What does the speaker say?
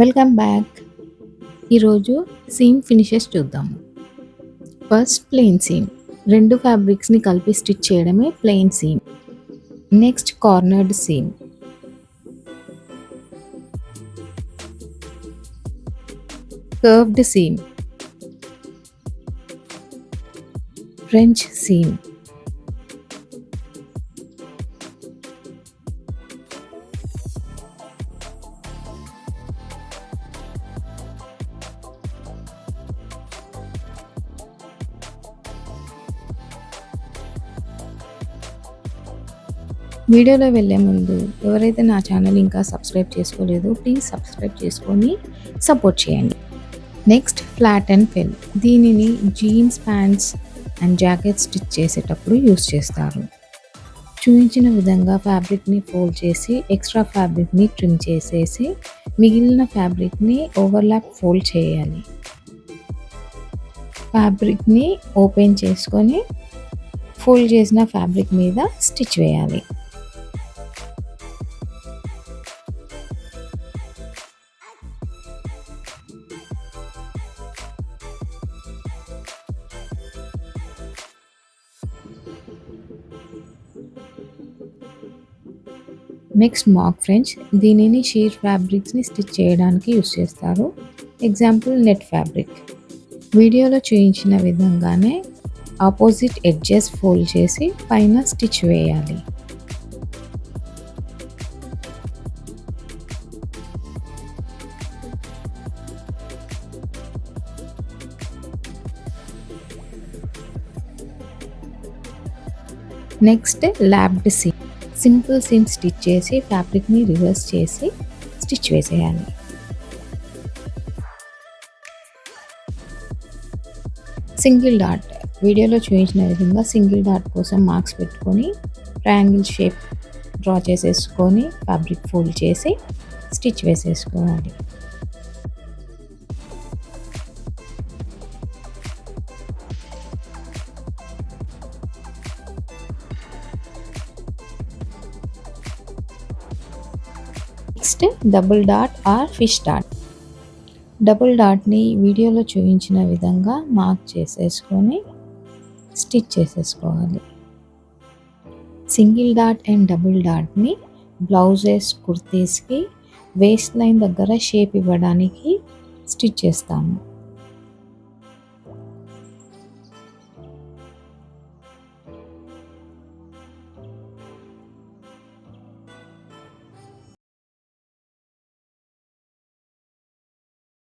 Welcome back. ఈరోజు seam finishes చూద్దాము. First plain seam. 2 ఫ్యాబ్రిక్స్‌ని కలిపి స్టిచ్ చేయడమే plain seam. Next cornered seam. Curved seam. French seam. వీడియోలో వెళ్ళే ముందు ఎవరైతే నా ఛానల్ ఇంకా సబ్స్క్రైబ్ చేసుకోలేదో ప్లీజ్ సబ్స్క్రైబ్ చేసుకొని సపోర్ట్ చేయండి. Next flat and fell. దీనిని jeans, pants and jacket stitch చేసేటప్పుడు యూస్ చేస్తారు. చూపించిన విధంగా ఫ్యాబ్రిక్ని ఫోల్డ్ చేసి ఎక్స్ట్రా ఫ్యాబ్రిక్ని ట్రిమ్ చేసేసి మిగిలిన ఫ్యాబ్రిక్ని ఓవర్లాప్ ఫోల్డ్ చేయాలి. ఫ్యాబ్రిక్ని ఓపెన్ చేసుకొని ఫోల్డ్ చేసిన ఫ్యాబ్రిక్ మీద స్టిచ్ వేయాలి. Next mock French. దీనిని షీర్ ఫ్యాబ్రిక్స్ని స్టిచ్ చేయడానికి యూస్ చేస్తారు. Example net fabric. వీడియోలో చూపించిన విధంగానే ఆపోజిట్ ఎడ్జెస్ ఫోల్డ్ చేసి పైన స్టిచ్ వేయాలి. Next lapped seam. Simple seam stitch చేసి ఫ్యాబ్రిక్ని రివర్స్ చేసి స్టిచ్ వేసేయాలి. Single dot. వీడియోలో చూపించిన విధంగా సింగిల్ డాట్ కోసం మార్క్స్ పెట్టుకొని ట్రయాంగిల్ షేప్ డ్రా చేసేసుకొని ఫ్యాబ్రిక్ ఫోల్డ్ చేసి స్టిచ్ వేసేసుకోవాలి. Next double dot or fish dot. Double డాట్ని వీడియోలో చూపించిన విధంగా మార్క్ చేసేసుకొని స్టిచ్ చేసేసుకోవాలి. సింగిల్ డాట్ అండ్ డబుల్ డాట్ని బ్లౌజెస్, కుర్తీస్కి వేస్ట్ లైన్ దగ్గర షేప్ ఇవ్వడానికి స్టిచ్ చేస్తాము.